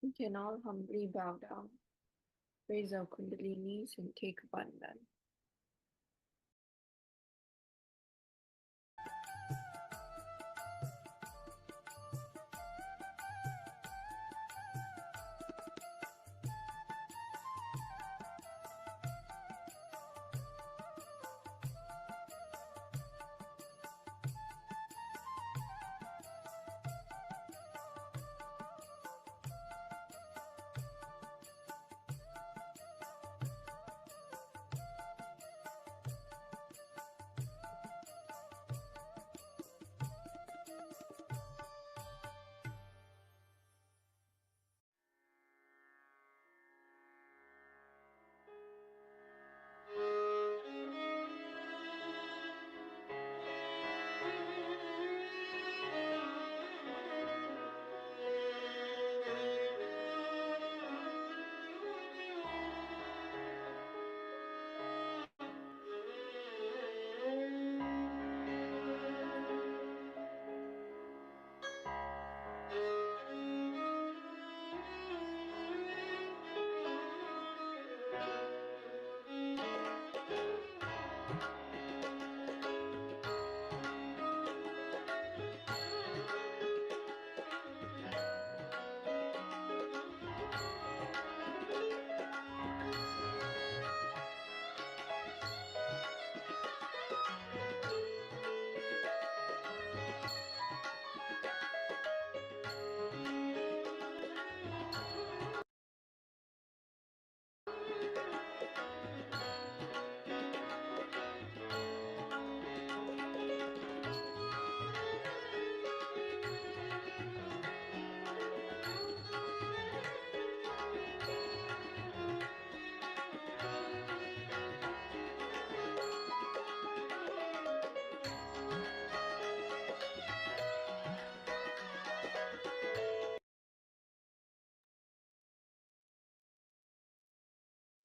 We can all humbly bow down, raise our Kundalinis, and take a bandhan.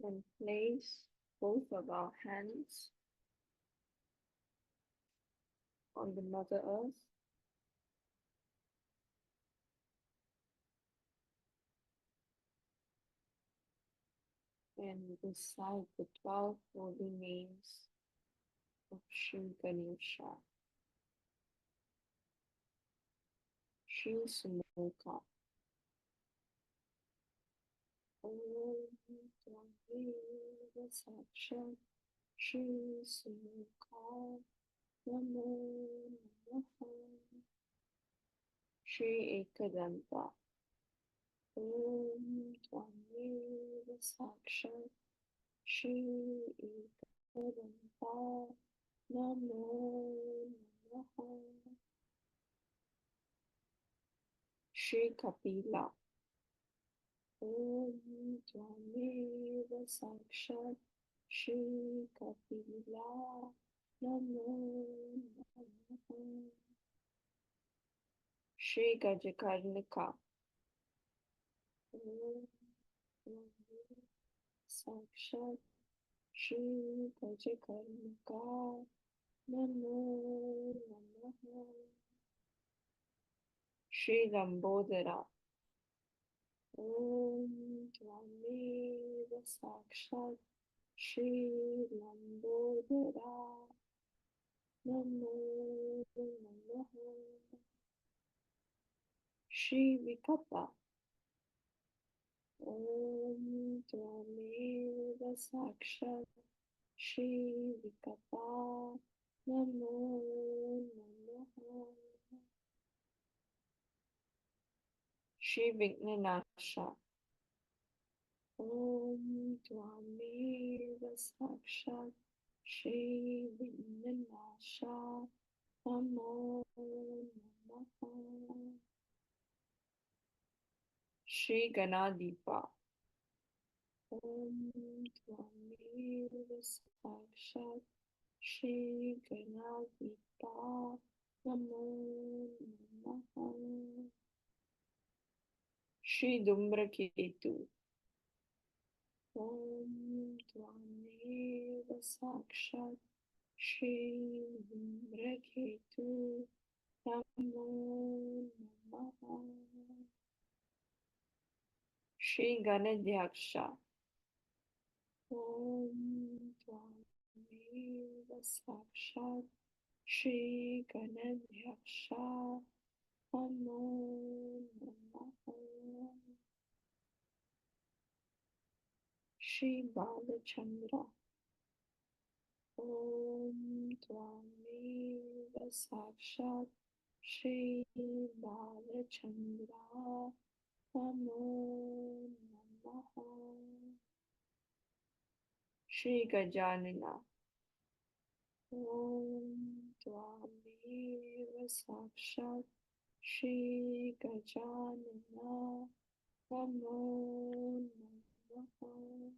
And place both of our hands on the Mother Earth. And recite the 12 holy names of Shri Ganesha, Shri Sumoka, Om Dhamma Sakshat Shri Sumoka, Namo Namaha, Shri Ekadanta, Om Dhamma Sakshat Shri Ekadanta, Namo Namaha, Shri Kapila, Om Dhamma Sakshat Shri Kapila, Namo Namaha, Shri Gajakarnika, Om Dhamma Sakshat Shri Gajakarnika, Namo Namaha, Shri Lambodara, Om Dhamma Sakshat Shri Lambodara, Namo Namaha, Shri Vikapa, Om Dhamma Sakshat Shri Vikapa, Namo Namaha, Shri Vignanasha, Om Dhamma Sakshat Shri Vignanasha, Namo Namaha, Shri Ganadipa, Om Dhamma Sakshat Shri Ganadipa, Namo Namaha, Shri Dumbraketu, Om Dhamma Sakshat Shri Dumbraketu, Namo Namaha, Shri Ganadhyaksha. Om Tvameva Sakshat Shri Ganadhyaksha Namo Namaha. Shri Balachandra. Om Tvameva Sakshat Shri Balachandra Namo Namaha. Shri Gajanana. Om Tvameva Sakshat Shri Gajanana Namo Namaha.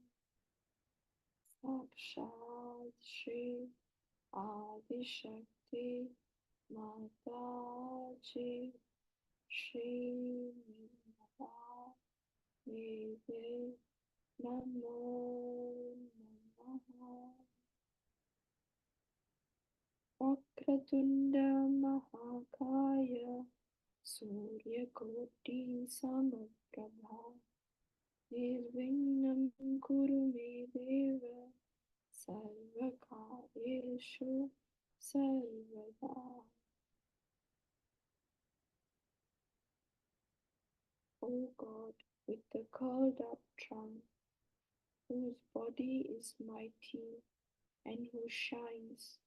Sakshat Shri Adishakti Mataji Shri Mataji Namo Namaha. Vakratunda Mahakaya Surya Koti Samaprabha Nirvignam Kuru Me Deva Sarvakaryeshu Sarvada. O God, with the curled up trunk, whose body is mighty and who shines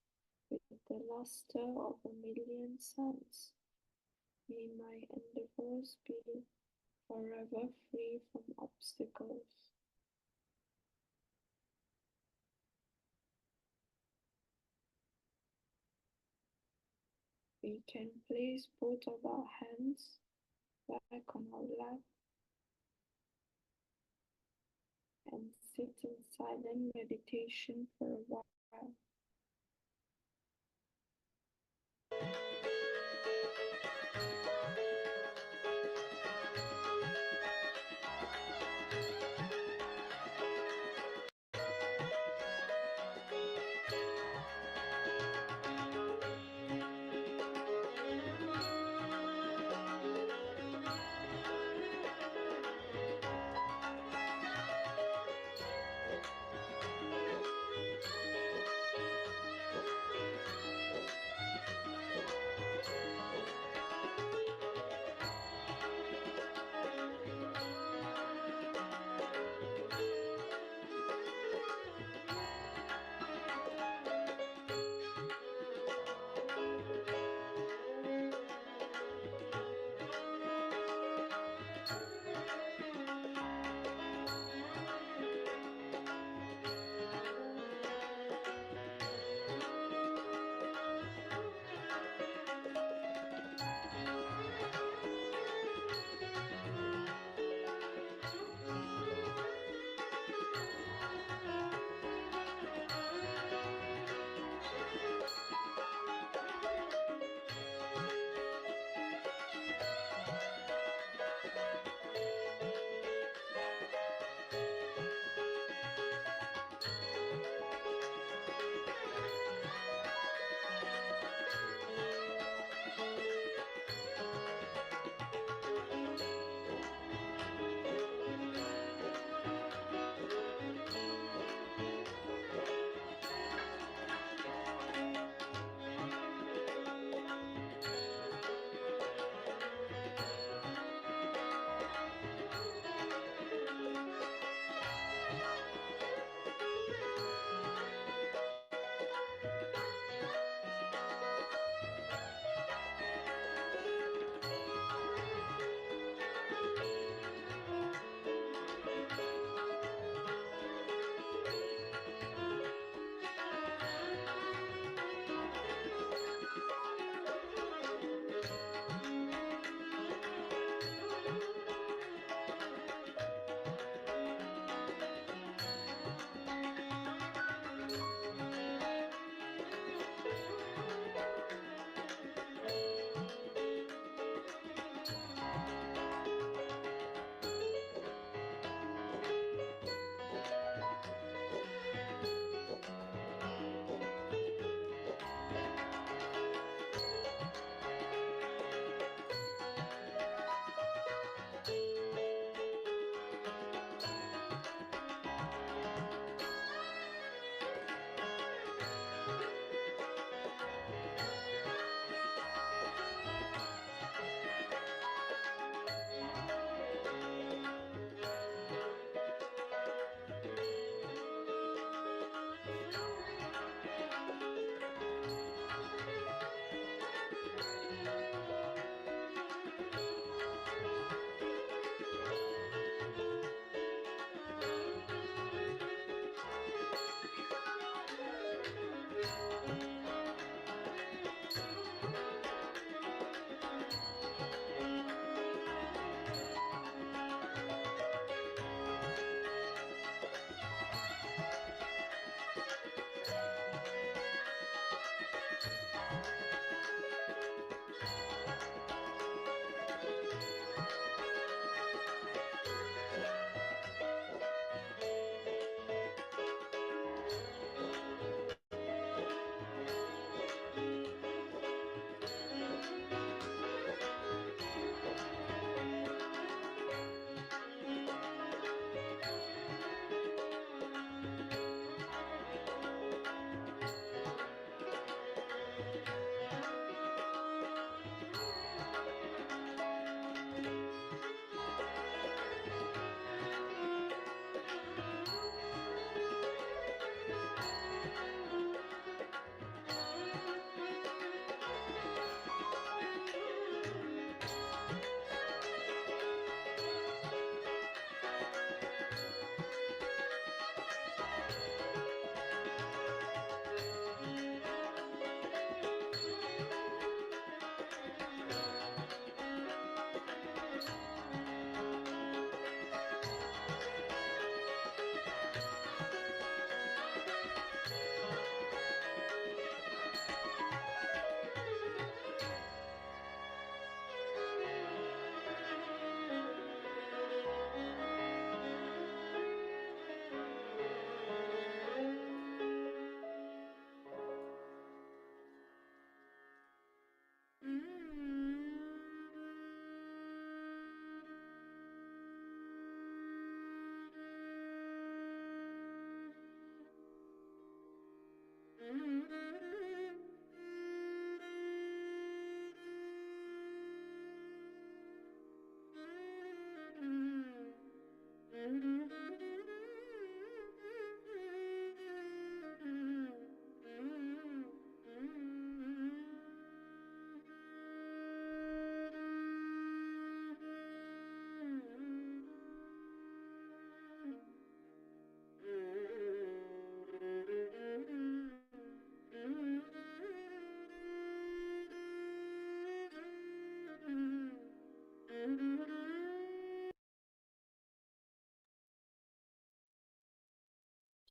with the luster of a million suns, may my endeavors be forever free from obstacles. We can place both of our hands back on our lap and sit in silent meditation for a while.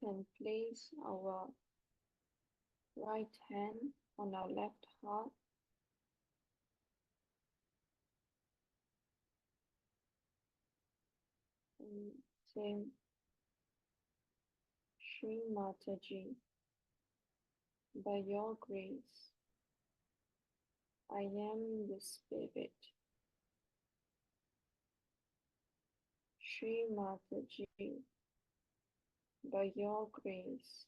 can place our right hand on our left heart and say, Shri Mataji, by your grace, I am the Spirit. Shri Mataji, by your grace,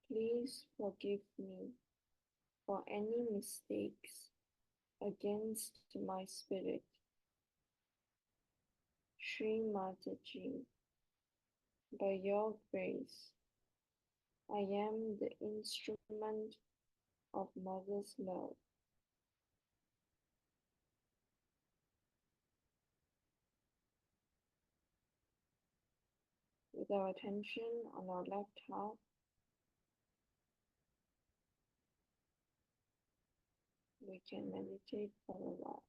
please forgive me for any mistakes against my spirit. Shri Mataji, by your grace, I am the instrument of Mother's love. With our attention on our left heart, we can meditate for a while.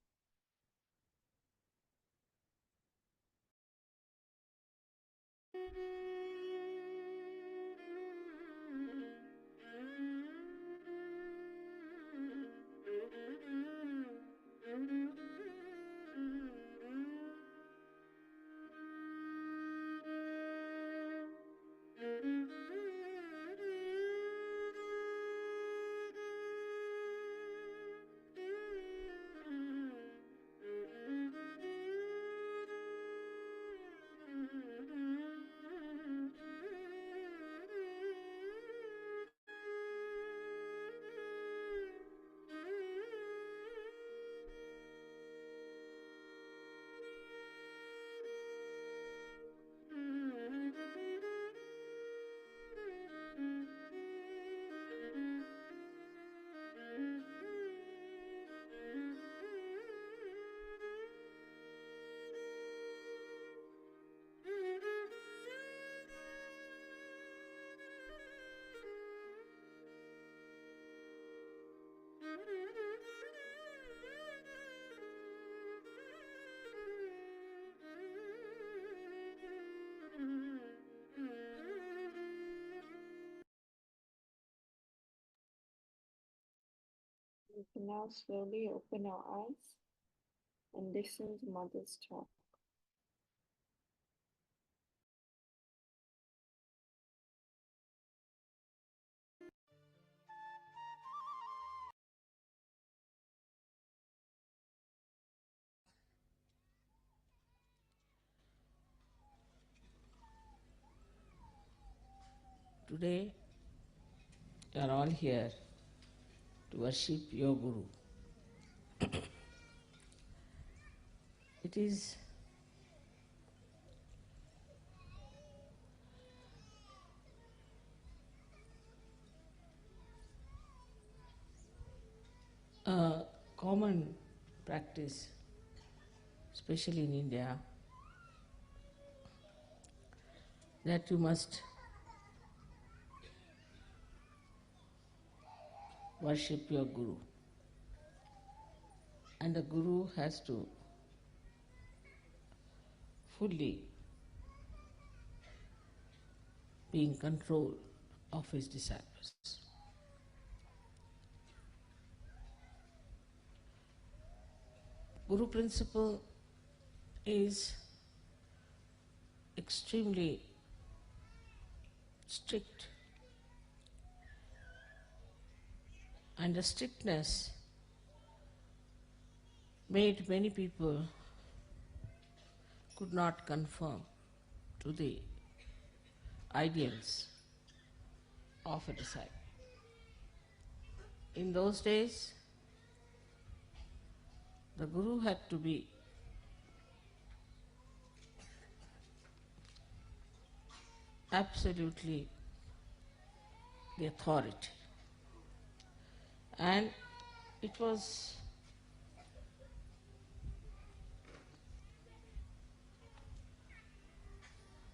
We can now slowly open our eyes and listen to Mother's talk. Today, you are all here to worship your Guru. It is a common practice, especially in India, that you must worship your Guru. And the Guru has to fully be in control of his disciples. Guru principle is extremely strict, and the strictness made many people could not conform to the ideals of a disciple. In those days, the Guru had to be absolutely the authority. And it was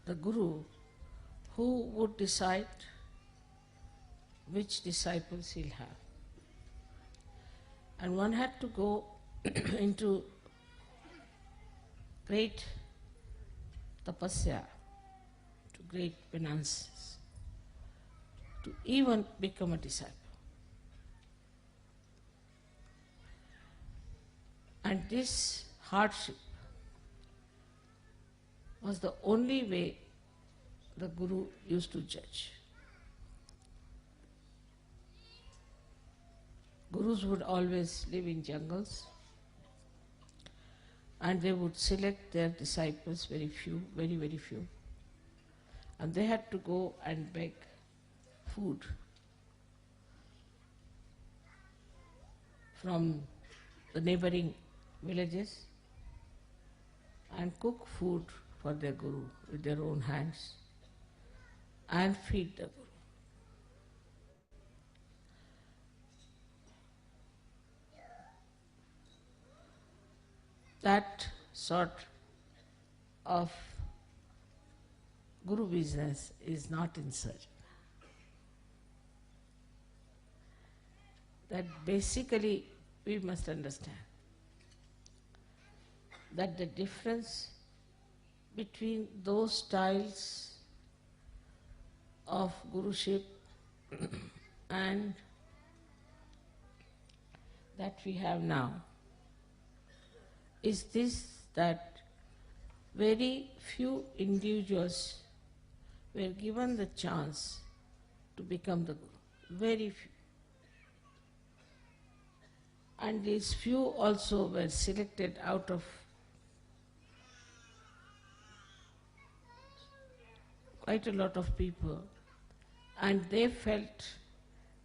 the Guru who would decide which disciples he'll have. And one had to go into great tapasya, to great penances to even become a disciple. And this hardship was the only way the Guru used to judge. Gurus would always live in jungles, and they would select their disciples, very few, very, very few. And they had to go and beg food from the neighboring villages and cook food for their Guru with their own hands and feed the Guru. That sort of Guru business is not in search. That basically we must understand that the difference between those styles of Guruship and that we have now is this, that very few individuals were given the chance to become the Guru. Very few. And these few also were selected out of quite a lot of people, and they felt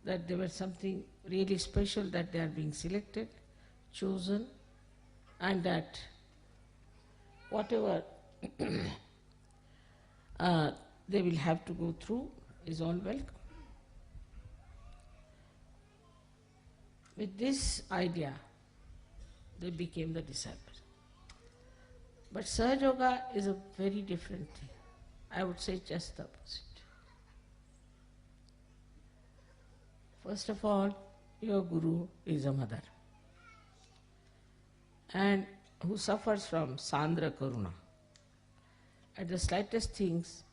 that there was something really special, that they are being selected, chosen, and that whatever they will have to go through is all welcome. With this idea, they became the disciples. But Sahaja Yoga is a very different thing. I would say just the opposite. First of all, your Guru is a mother, and who suffers from Sandra Karuna. At the slightest things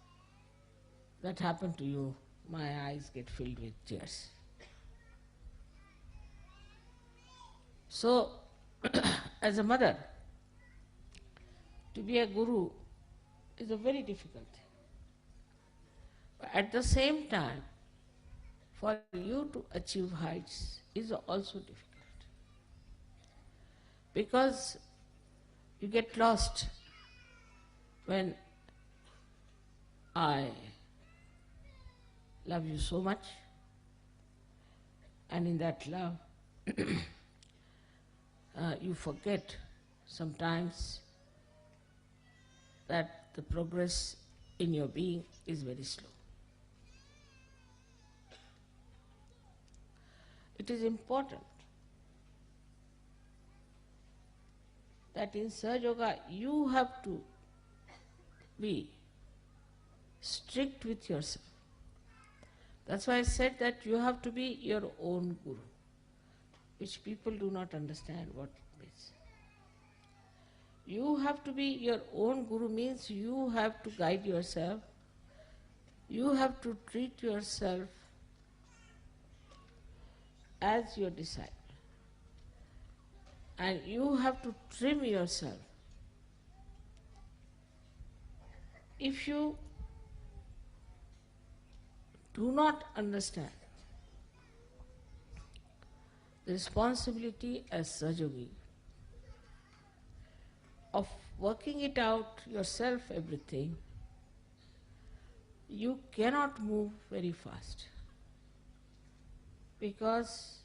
that happen to you, my eyes get filled with tears. So, as a mother, to be a Guru is a very difficult thing. But at the same time, for you to achieve heights is also difficult. Because you get lost when I love you so much, and in that love you forget sometimes that the progress in your being is very slow. It is important that in Sahaja Yoga you have to be strict with yourself. That's why I said that you have to be your own Guru, which people do not understand what it means. You have to be your own Guru means you have to guide yourself, you have to treat yourself as your disciple, and you have to trim yourself. If you do not understand the responsibility as Sahaja Yogi of working it out yourself, everything, you cannot move very fast, because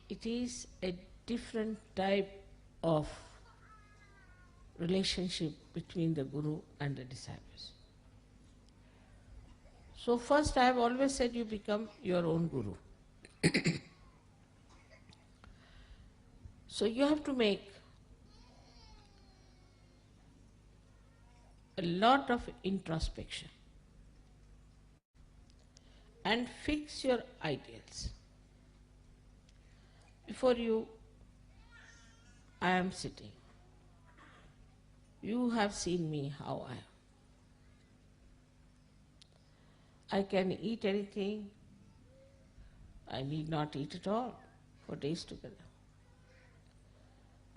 it is a different type of relationship between the Guru and the disciples. So first, I have always said, you become your own Guru. So you have to make a lot of introspection and fix your ideals. Before you, I am sitting. You have seen me how I am. I can eat anything. I need not eat at all for days together.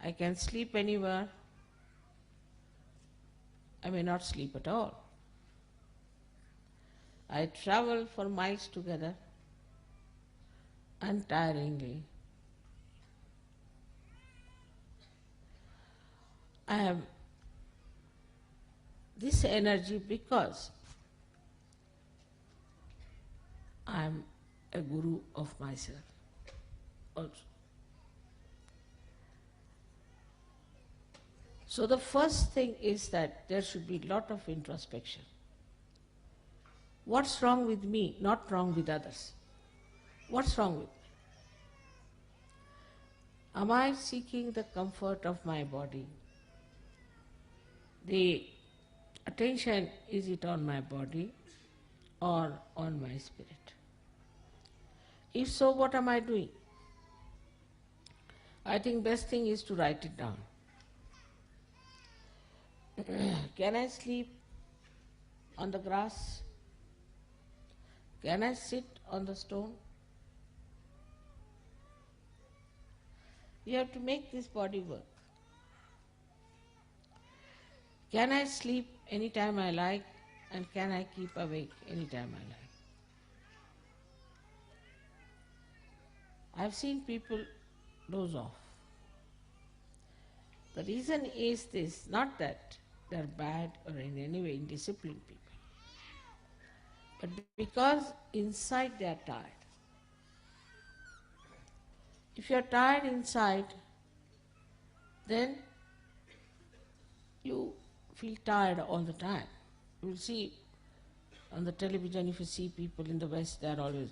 I can sleep anywhere. I may not sleep at all. I travel for miles together untiringly. I have this energy because I am a guru of myself also. So the first thing is that there should be a lot of introspection. What's wrong with me, not wrong with others? What's wrong with me? Am I seeking the comfort of my body? The attention, is it on my body or on my spirit? If so, what am I doing? I think best thing is to write it down. Can I sleep on the grass? Can I sit on the stone? You have to make this body work. Can I sleep anytime I like, and can I keep awake anytime I like? I've seen people doze off. The reason is this, not that they're bad or in any way indisciplined people, but because inside they are tired. If you're tired inside, then you feel tired all the time. You will see on the television, if you see people in the West, they are always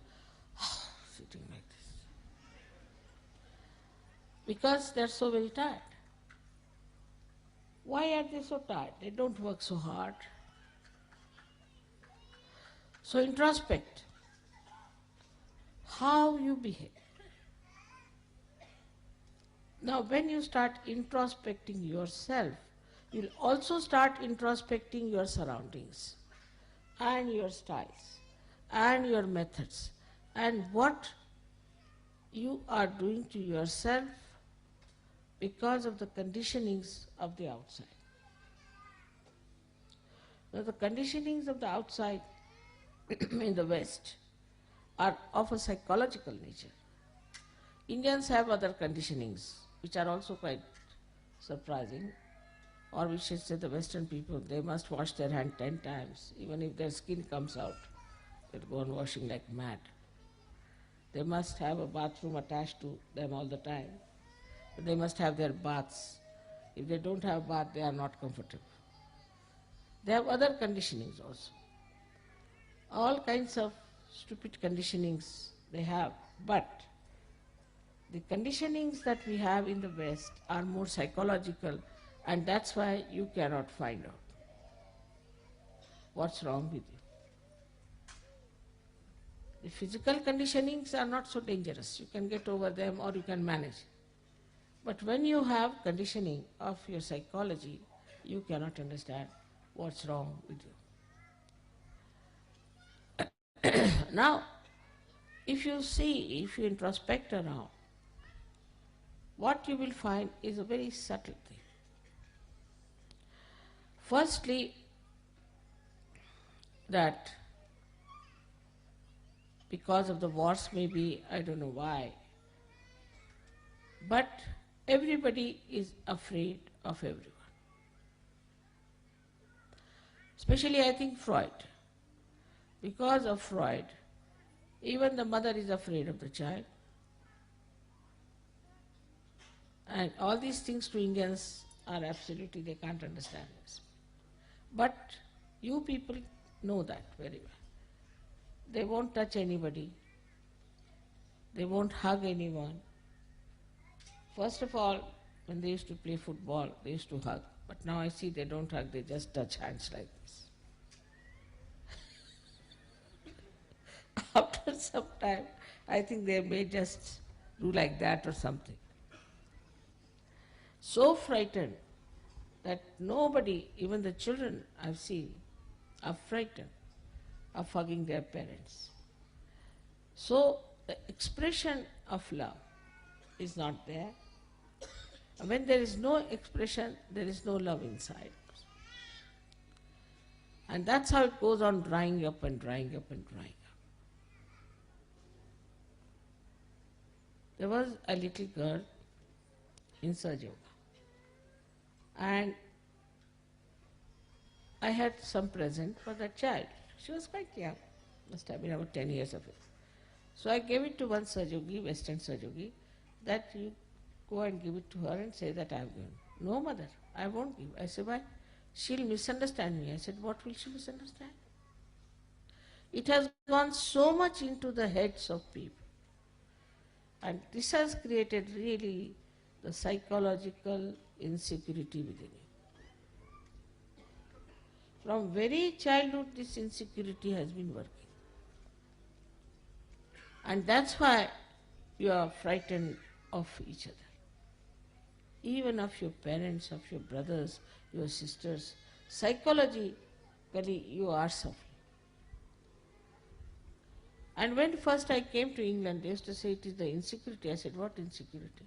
sitting like this. Because they are so very tired. Why are they so tired? They don't work so hard. So introspect how you behave. Now when you start introspecting yourself, you'll also start introspecting your surroundings and your styles and your methods and what you are doing to yourself because of the conditionings of the outside. Now the conditionings of the outside in the West are of a psychological nature. Indians have other conditionings which are also quite surprising, or we should say the Western people, they must wash their hand 10 times. Even if their skin comes out, they'll go on washing like mad. They must have a bathroom attached to them all the time. They must have their baths. If they don't have bath, they are not comfortable. They have other conditionings also. All kinds of stupid conditionings they have, but the conditionings that we have in the West are more psychological, and that's why you cannot find out what's wrong with you. The physical conditionings are not so dangerous. You can get over them or you can manage. But when you have conditioning of your psychology, you cannot understand what's wrong with you. Now, if you introspect around, what you will find is a very subtle thing. Firstly, that because of the wars maybe, I don't know why, but everybody is afraid of everyone. Especially I think Freud. Because of Freud, even the mother is afraid of the child. And all these things to Indians are absolutely, they can't understand this. But you people know that very well. They won't touch anybody. They won't hug anyone. First of all, when they used to play football, they used to hug. But now I see they don't hug, they just touch hands like this. After some time, I think they may just do like that or something. So frightened that nobody, even the children I've seen, are frightened of hugging their parents. So the expression of love is not there. When there is no expression, there is no love inside. And that's how it goes on drying up and drying up and drying up. There was a little girl in Sahaja Yoga, and I had some present for that child. She was quite young, must have been about 10 years of age. So I gave it to one Sahaja Yogi, Western Sahaja Yogi, that you go and give it to her and say that I have given. No, mother, I won't give. I said, why? She'll misunderstand me. I said, what will she misunderstand? It has gone so much into the heads of people. And this has created really the psychological insecurity within you. From very childhood, this insecurity has been working. And that's why you are frightened of each other. Even of your parents, of your brothers, your sisters. Psychologically, you are suffering. And when first I came to England, they used to say it is the insecurity. I said, what insecurity?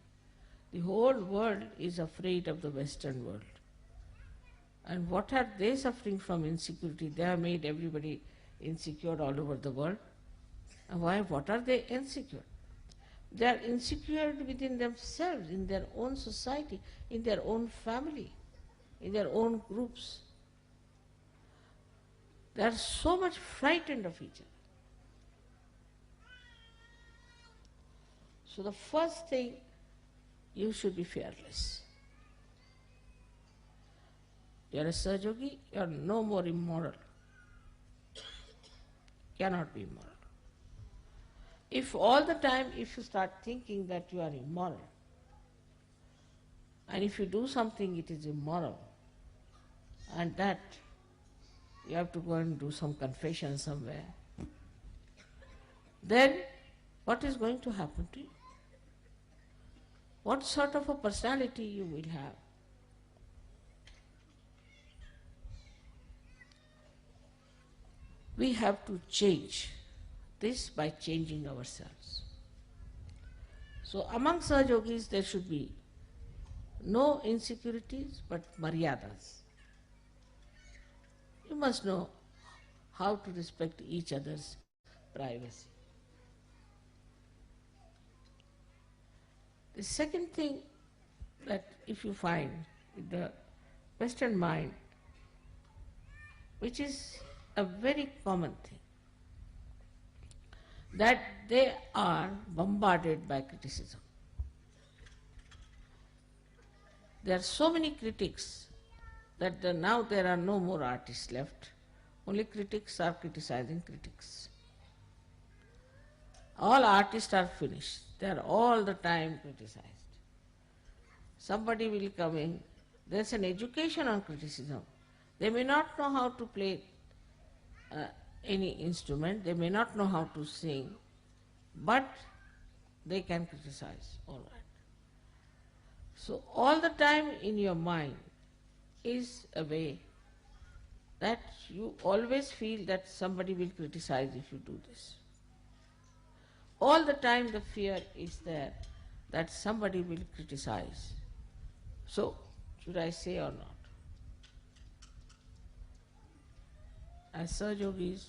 The whole world is afraid of the Western world. And what are they suffering from insecurity? They have made everybody insecure all over the world. And why? What are they insecure? They are insecure within themselves, in their own society, in their own family, in their own groups. They are so much frightened of each other. So the first thing, you should be fearless. You are a Sahaja Yogi, you are no more immoral. Cannot be immoral. If all the time, if you start thinking that you are immoral, and if you do something it is immoral, and that you have to go and do some confession somewhere, then what is going to happen to you? What sort of a personality you will have? We have to change this by changing ourselves. So among Sahaja Yogis there should be no insecurities but maryadas. You must know how to respect each other's privacy. The second thing that if you find with the Western mind, which is a very common thing, that they are bombarded by criticism. There are so many critics that now there are no more artists left. Only critics are criticizing critics. All artists are finished. They are all the time criticized. Somebody will come in. There's an education on criticism. They may not know how to play any instrument, they may not know how to sing, but they can criticize, all right. So all the time in your mind is a way that you always feel that somebody will criticize if you do this. All the time the fear is there that somebody will criticize. So, should I say or not? As Sahaja Yogis,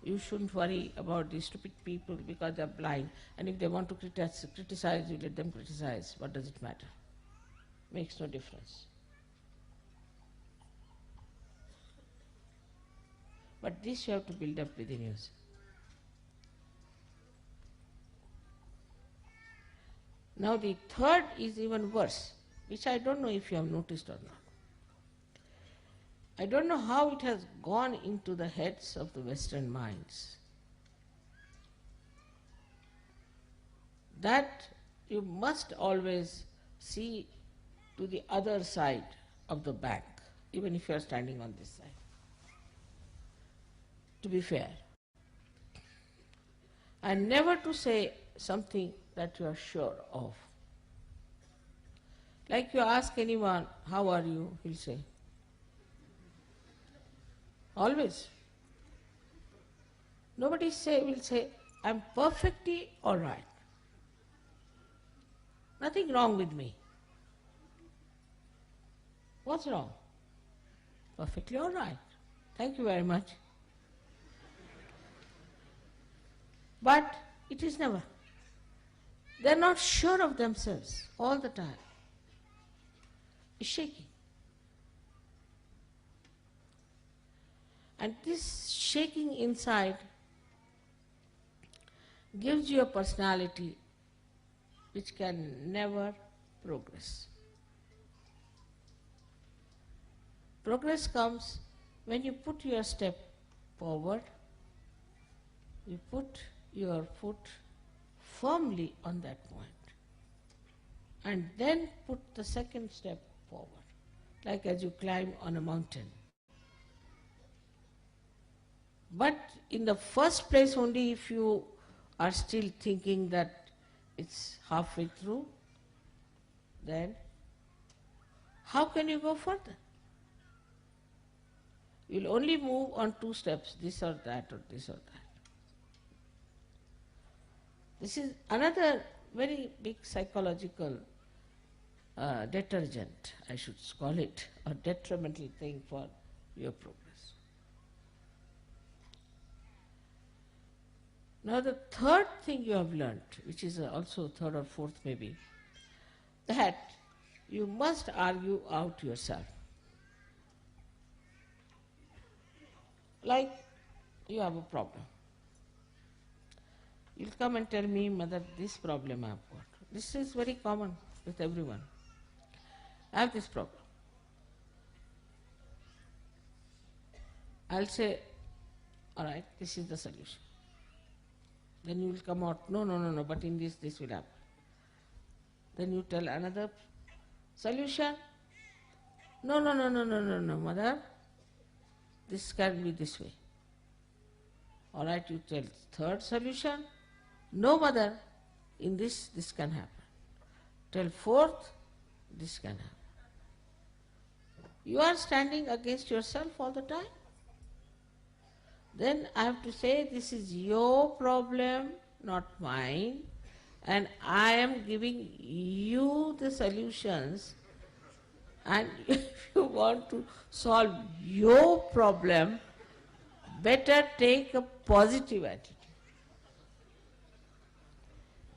you shouldn't worry about these stupid people because they're blind, and if they want to criticize, you let them criticize. What does it matter? Makes no difference. But this you have to build up within yourself. Now the third is even worse, which I don't know if you have noticed or not. I don't know how it has gone into the heads of the Western minds that you must always see to the other side of the bank, even if you are standing on this side, to be fair. And never to say something that you are sure of. Like you ask anyone, how are you? He'll say. Always. Nobody will say, I'm perfectly alright. Nothing wrong with me. What's wrong? Perfectly alright. Thank you very much. But it is never. They're not sure of themselves all the time. It's shaking. And this shaking inside gives you a personality which can never progress. Progress comes when you put your step forward, you put your foot firmly on that point, and then put the second step forward, like as you climb on a mountain. But in the first place only, if you are still thinking that it's halfway through, then how can you go further? You'll only move on two steps, this or that or this or that. This is another very big psychological detergent, I should call it, a detrimental thing for your progress. Now the third thing you have learnt, which is also third or fourth maybe, that you must argue out yourself. Like you have a problem. You'll come and tell me, Mother, this problem I have got. This is very common with everyone. I have this problem. I'll say, all right, this is the solution. Then you will come out, no, but in this will happen. Then you tell another solution. No, Mother, this can be this way. All right, you tell third solution. No, Mother, in this can happen. Tell fourth, this can happen. You are standing against yourself all the time. Then I have to say, this is your problem, not mine, and I am giving you the solutions, and if you want to solve your problem, better take a positive attitude.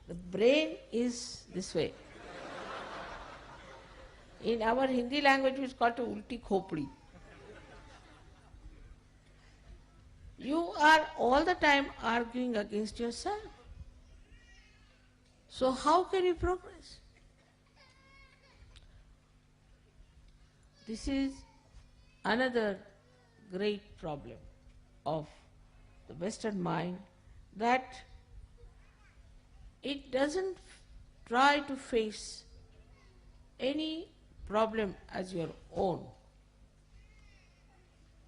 The brain is this way. In our Hindi language, it's called ulti khopdi. You are all the time arguing against yourself. So how can you progress? This is another great problem of the Western mind, that it doesn't try to face any problem as your own,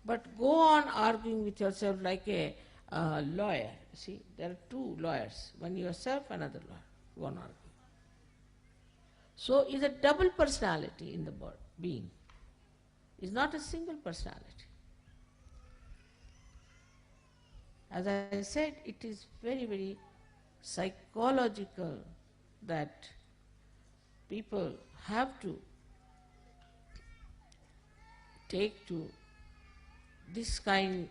but go on arguing with yourself like a lawyer. See, there are two lawyers, one yourself, another lawyer, one arguing. So is a double personality in the being. It's not a single personality. As I said, it is very, very psychological that people have to take to this kind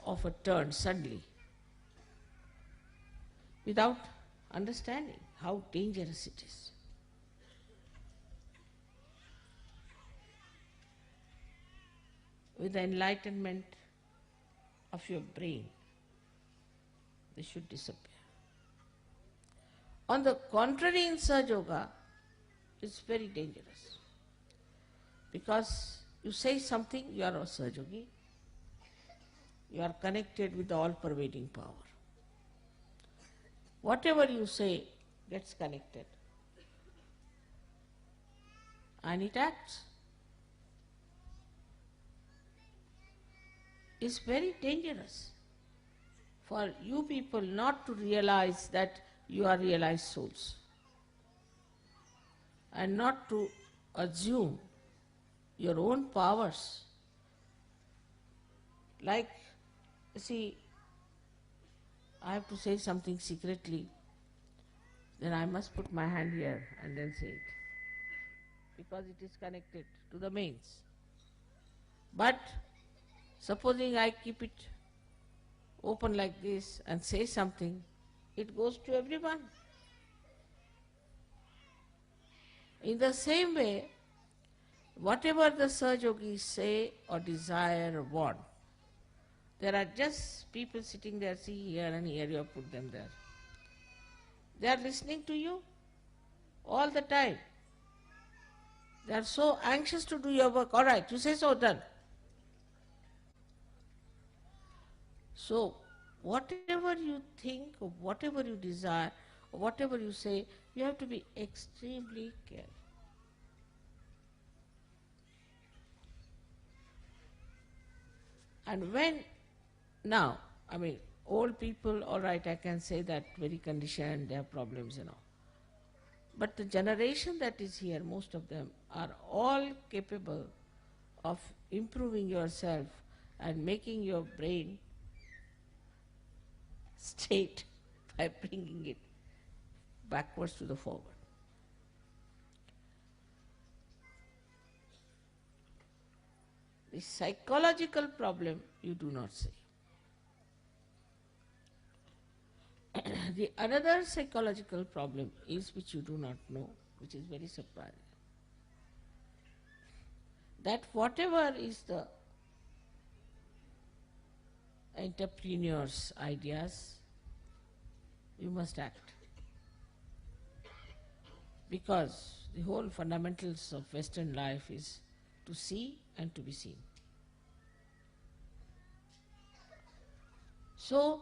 of a turn suddenly without understanding how dangerous it is. With the enlightenment of your brain, they should disappear. On the contrary, in Sahaja Yoga, it's very dangerous. Because you say something, you are a Sahaja Yogi. You are connected with the all-pervading power. Whatever you say gets connected. And it acts. It's very dangerous for you people not to realize that you are realized souls, and not to assume your own powers. Like, see, I have to say something secretly, then I must put my hand here and then say it, because it is connected to the mains. But supposing I keep it open like this and say something, it goes to everyone. In the same way, whatever the Sahaja Yogis say or desire or want, there are just people sitting there, see here and here, you have put them there. They are listening to you all the time. They are so anxious to do your work. All right, you say so, done. So, whatever you think or whatever you desire or whatever you say, you have to be extremely careful. And when now, I mean, old people, all right, I can say that very conditioned, they have problems and all. But the generation that is here, most of them are all capable of improving yourself and making your brain straight by bringing it backwards to the forward. The psychological problem you do not see. The another psychological problem is which you do not know, which is very surprising. That whatever is the entrepreneur's ideas, you must act. Because the whole fundamentals of Western life is to see and to be seen. So,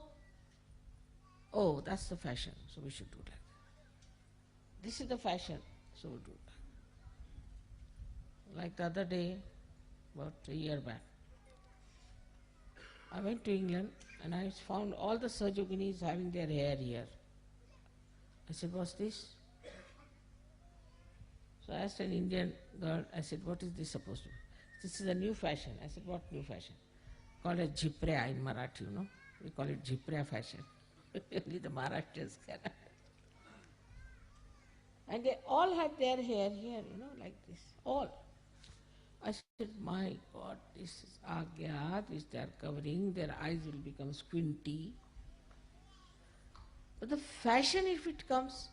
oh, that's the fashion, so we should do that. This is the fashion, so we'll do that. Like the other day, about a year back, I went to England and I found all the Sahaja Yoginis having their hair here. I said, what's this? So I asked an Indian girl, I said, what is this supposed to be? This is a new fashion. I said, what new fashion? Called it Jiprea in Marathi, you know. We call it Jiprea fashion. Only the Maharashtrians can. And they all had their hair here, you know, like this. All. I said, my God, this is Agya, this they are covering, their eyes will become squinty. But the fashion, if it comes,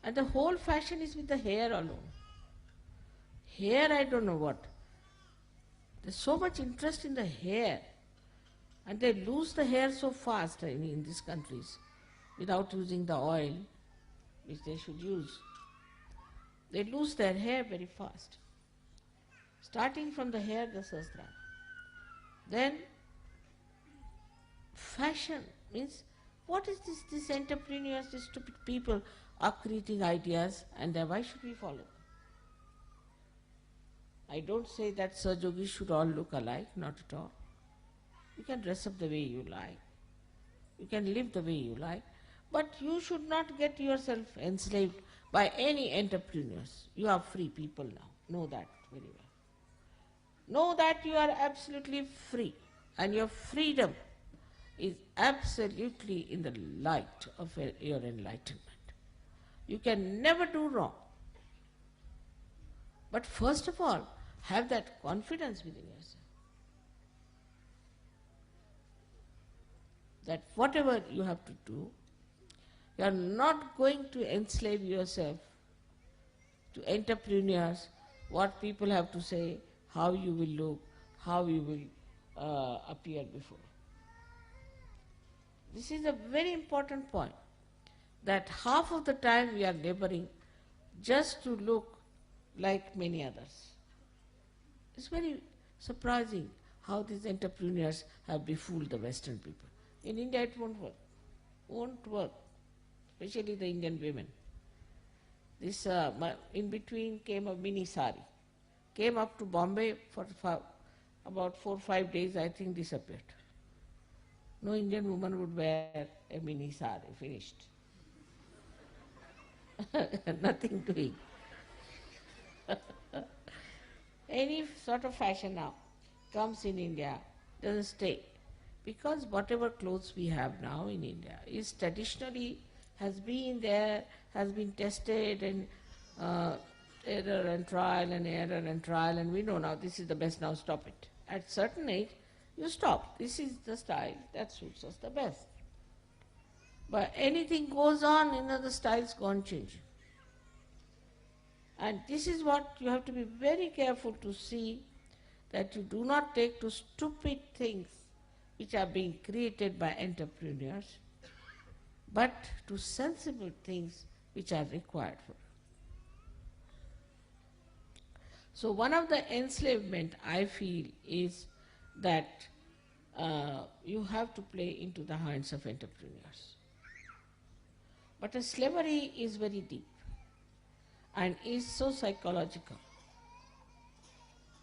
and the whole fashion is with the hair alone. Hair, I don't know what. There's so much interest in the hair, and they lose the hair so fast in these countries without using the oil which they should use. They lose their hair very fast. Starting from the hair, the sastra. Then fashion means, what is this? These entrepreneurs, these stupid people are creating ideas, and why should we follow them? I don't say that Sahaja Yogis should all look alike, not at all. You can dress up the way you like. You can live the way you like. But you should not get yourself enslaved by any entrepreneurs. You are free people now. Know that very well. Know that you are absolutely free, and your freedom is absolutely in the light of your enlightenment. You can never do wrong. But first of all, have that confidence within yourself. That whatever you have to do, you are not going to enslave yourself to entrepreneurs, what people have to say, how you will look, how you will appear before. This is a very important point, that half of the time we are laboring just to look like many others. It's very surprising how these entrepreneurs have befooled the Western people. In India it won't work. Won't work. Especially the Indian women. This in between came a mini sari. Came up to Bombay for about 4 or 5 days, I think disappeared. No Indian woman would wear a mini sari, finished. Nothing doing. Any sort of fashion now comes in India, doesn't stay. Because whatever clothes we have now in India is traditionally has been there, has been tested and uh, error and trial and error and trial, and we know now this is the best, now stop it. At certain age, you stop. This is the style that suits us the best. But anything goes on, the styles go on changing. And this is what you have to be very careful to see, that you do not take to stupid things which are being created by entrepreneurs, but to sensible things which are required for. So one of the enslavement I feel is that you have to play into the hands of entrepreneurs. But the slavery is very deep and is so psychological.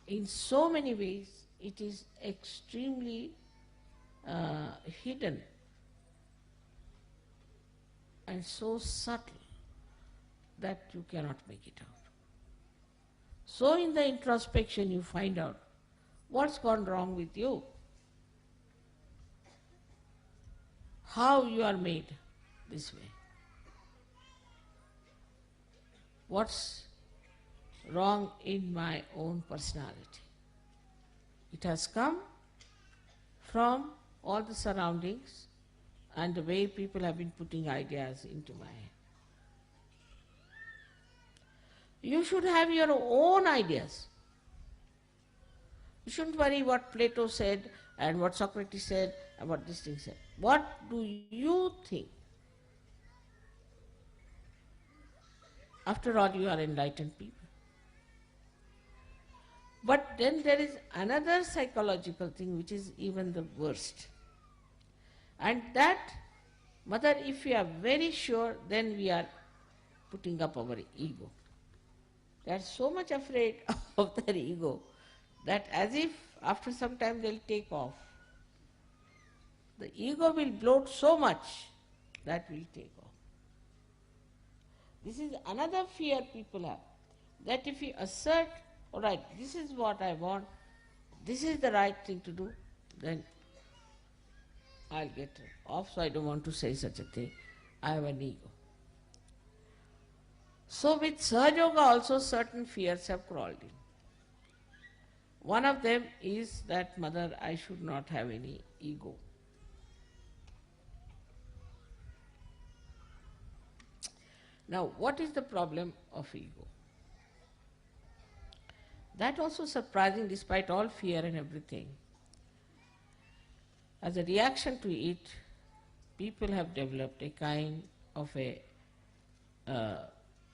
In so many ways, it is extremely hidden and so subtle that you cannot make it out. So in the introspection you find out what's gone wrong with you, how you are made this way, what's wrong in my own personality. It has come from all the surroundings and the way people have been putting ideas into my head. You should have your own ideas. You shouldn't worry what Plato said and what Socrates said and what this thing said. What do you think? After all, you are enlightened people. But then there is another psychological thing which is even the worst. And that, Mother, if we are very sure, then we are putting up our ego. They are so much afraid of their ego that as if after some time they'll take off. The ego will bloat so much that will take off. This is another fear people have, that if you assert, all right, this is what I want, this is the right thing to do, then I'll get off, so I don't want to say such a thing. I have an ego. So with Sahaja Yoga also certain fears have crawled in. One of them is that, Mother, I should not have any ego. Now, what is the problem of ego? That also surprising despite all fear and everything. As a reaction to it, people have developed a kind of a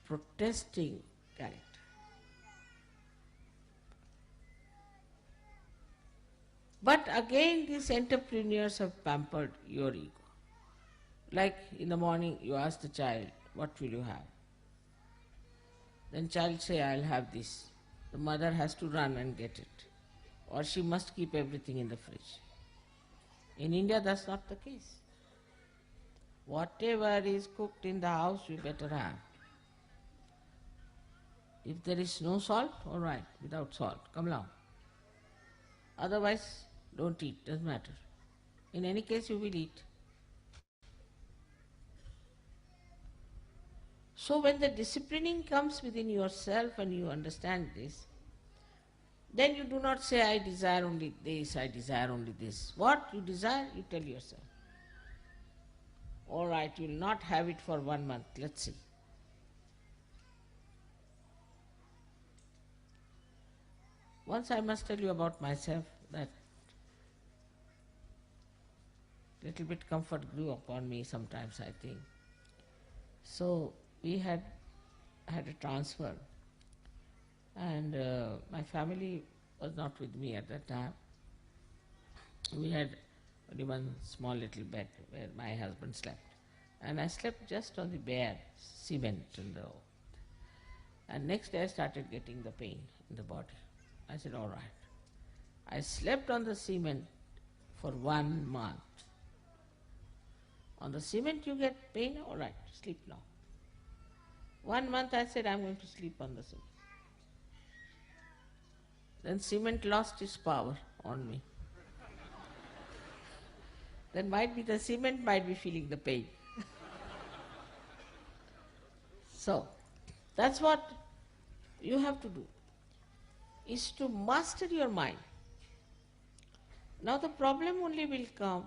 protesting character. But again, these entrepreneurs have pampered your ego. Like in the morning, you ask the child, what will you have? Then child say, I'll have this. The mother has to run and get it. Or she must keep everything in the fridge. In India, that's not the case. Whatever is cooked in the house, you better have. If there is no salt, all right, without salt, come along. Otherwise, don't eat, doesn't matter. In any case, you will eat. So when the disciplining comes within yourself and you understand this, then you do not say, I desire only this, I desire only this. What you desire, you tell yourself. All right, you will not have it for 1 month, let's see. Once I must tell you about myself that little bit comfort grew upon me sometimes, I think. So we had a transfer, and my family was not with me at that time. We had only one small little bed where my husband slept, and I slept just on the bare cement and next day I started getting the pain in the body. I said, all right. I slept on the cement for 1 month. On the cement you get pain, all right, sleep now. 1 month I said, I'm going to sleep on the cement. then cement lost its power on me. Then might be the cement might be feeling the pain. So, that's what you have to do, is to master your mind. Now the problem only will come,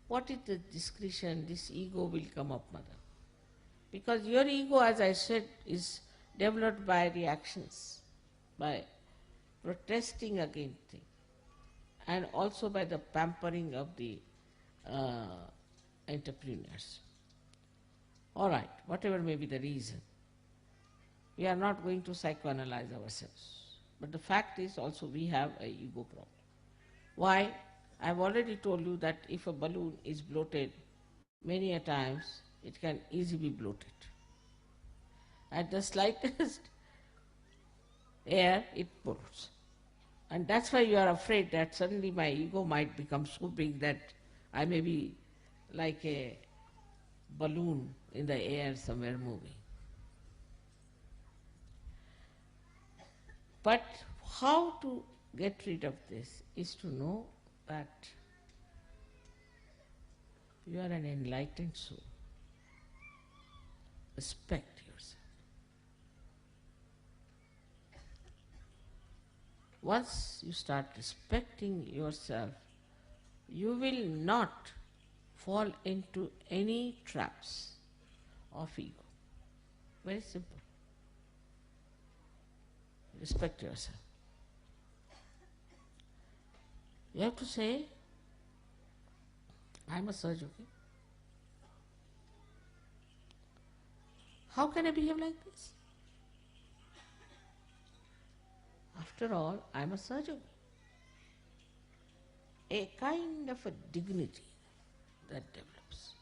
what is the discretion, this ego will come up, mother. Because your ego, as I said, is developed by reactions, by protesting against things, and also by the pampering of the uh, entrepreneurs. All right, whatever may be the reason. We are not going to psychoanalyze ourselves. But the fact is also we have an ego problem. Why? I've already told you that if a balloon is bloated many a times, it can easily be bloated. At the slightest air, it bloats. And that's why you are afraid that suddenly my ego might become so big that I may be like a balloon in the air somewhere moving. But how to get rid of this is to know that you are an enlightened soul. Respect yourself. Once you start respecting yourself, you will not fall into any traps of ego. Very simple. Respect yourself. You have to say, I am a Sahaja Yogi. How can I behave like this? After all, I am a Sahaja Yogi. A kind of a dignity that develops.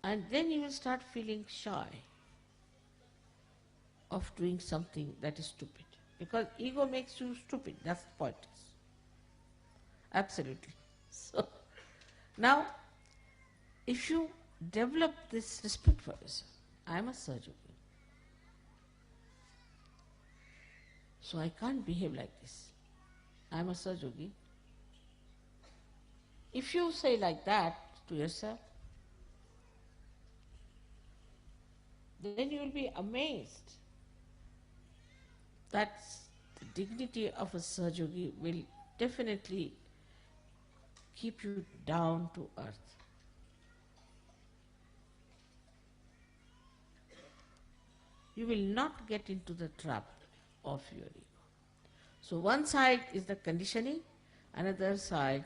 And then you will start feeling shy of doing something that is stupid. Because ego makes you stupid, that's the point. Absolutely. So, now, if you develop this respect for yourself, I am a Sahaja Yogi, so I can't behave like this. I am a Sahaja Yogi. If you say like that to yourself, then you will be amazed that the dignity of a Sahaja Yogi will definitely keep you down to earth. You will not get into the trap of your ego. So one side is the conditioning, another side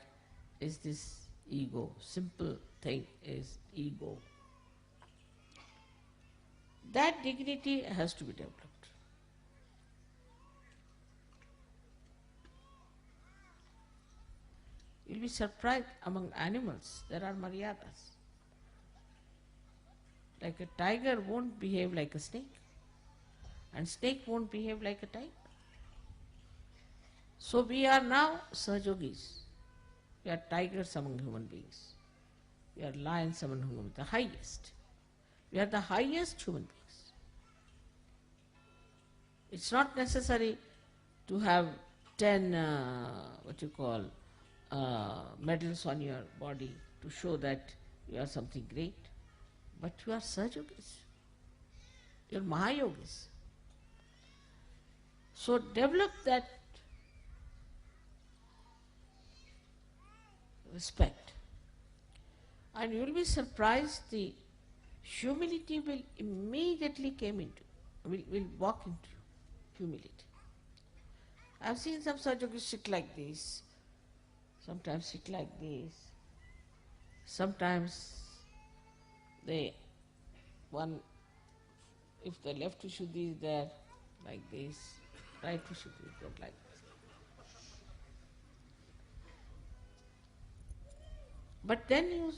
is this ego. Simple thing is ego. That dignity has to be developed. You'll be surprised, among animals there are maryadas. Like a tiger won't behave like a snake, and snake won't behave like a tiger. So we are now Sahaja Yogis. We are tigers among human beings. We are lions among human beings, the highest. We are the highest human beings. It's not necessary to have 10 medals on your body to show that you are something great. But you are Sahaja Yogis. You are Mahayogis. So develop that respect. And you will be surprised, the humility will immediately will walk into you. Humility. I've seen some Sahaja Yogis sit like this, sometimes sit like this, sometimes if the left Vishuddhi is there, like this, right Vishuddhi is there, like this. But then you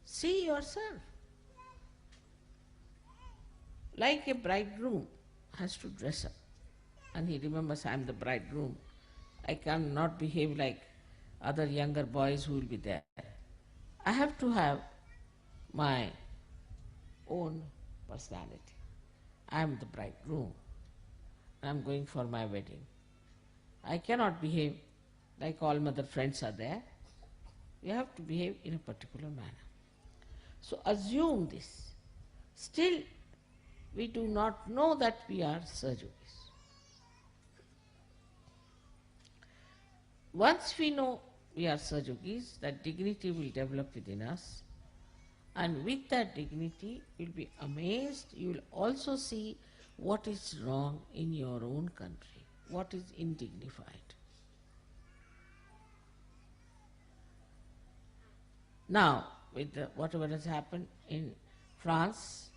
see yourself. Like a bridegroom has to dress up, and he remembers, I am the bridegroom. I cannot behave like other younger boys who will be there. I have to have my own personality. I am the bridegroom. I'm going for my wedding. I cannot behave like all mother friends are there. You have to behave in a particular manner. So assume this. Still, we do not know that we are Sahaja Yogis. Once we know we are Sahaja Yogis, that dignity will develop within us. And with that dignity, you'll be amazed. You will also see what is wrong in your own country, what is indignified. Now, with whatever has happened in France,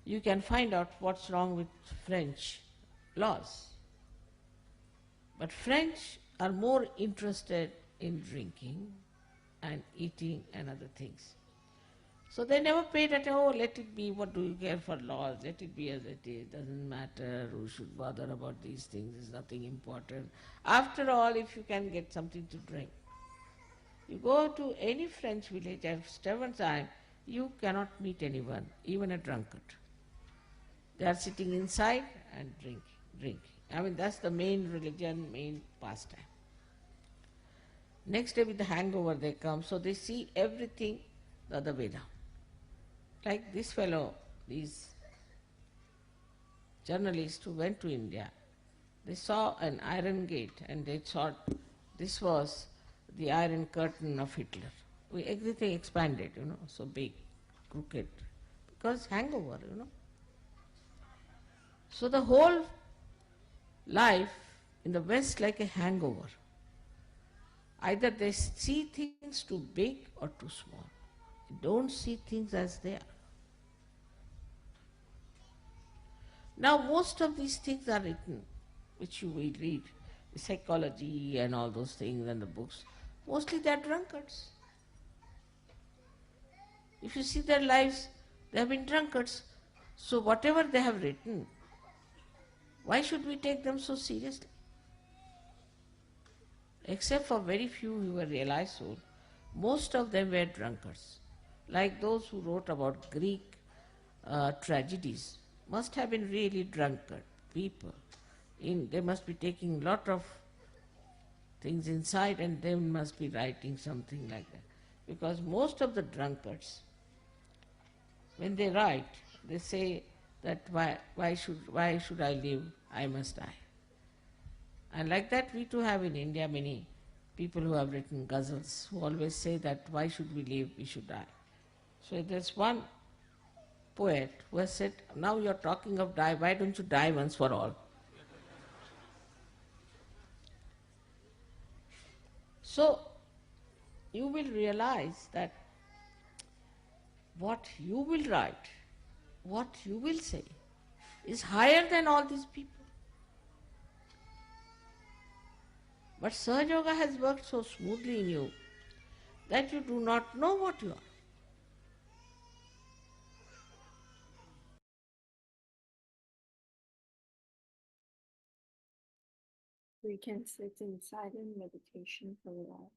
you can find out what's wrong with French laws. But French are more interested in drinking and eating and other things. So they never paid attention, oh, let it be, what do you care for laws, let it be as it is, doesn't matter, who should bother about these things, it's nothing important. After all, if you can get something to drink. You go to any French village at seven time, you cannot meet anyone, even a drunkard. They are sitting inside and drinking. I mean, that's the main religion, main pastime. Next day with the hangover they come, so they see everything the other way down. Like this fellow, these journalists who went to India, they saw an iron gate and they thought this was the iron curtain of Hitler. Everything expanded, so big, crooked, because hangover, So the whole life in the West like a hangover. Either they see things too big or too small. They don't see things as they are. Now most of these things are written, which you will read, psychology and all those things and the books. Mostly they are drunkards. If you see their lives, they have been drunkards. So whatever they have written, why should we take them so seriously? Except for very few who were realized souls, most of them were drunkards. Like those who wrote about Greek tragedies, must have been really drunkard people. They must be taking a lot of things inside and they must be writing something like that. Because most of the drunkards, when they write, they say that why should I live? I must die. And like that we too have in India many people who have written ghazals who always say that why should we live? We should die. So there's one poet who has said, now you're talking of die, why don't you die once for all? So you will realize that what you will write, what you will say, is higher than all these people. But Sahaja Yoga has worked so smoothly in you that you do not know what you are. We can sit in silent meditation for a while.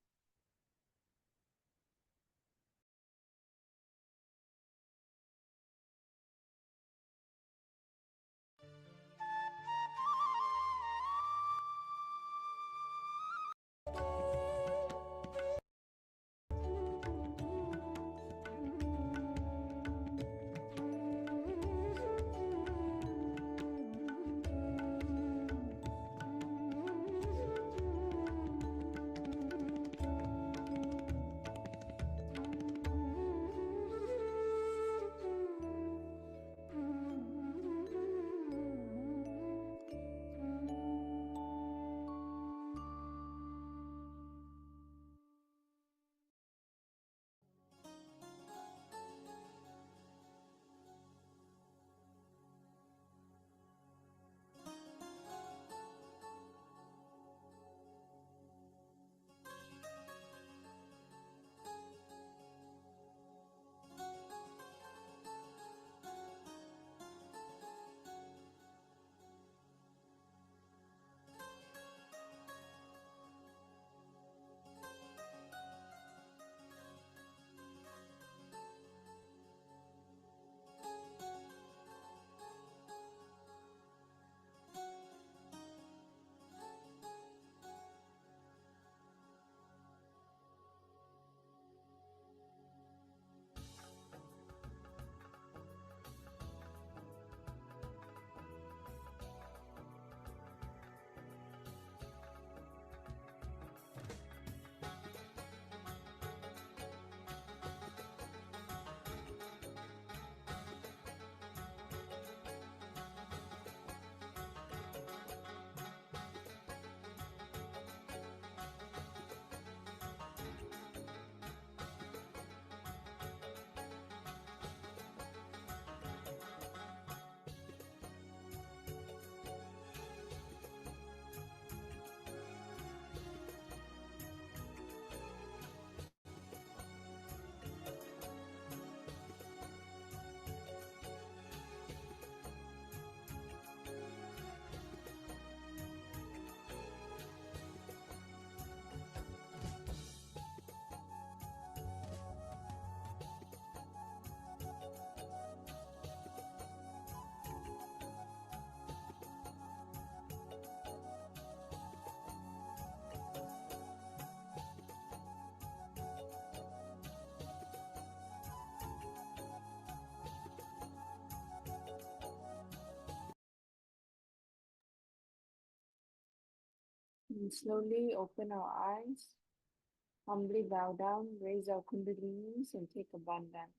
And slowly open our eyes, humbly bow down, raise our kundalinis and take a bandhan.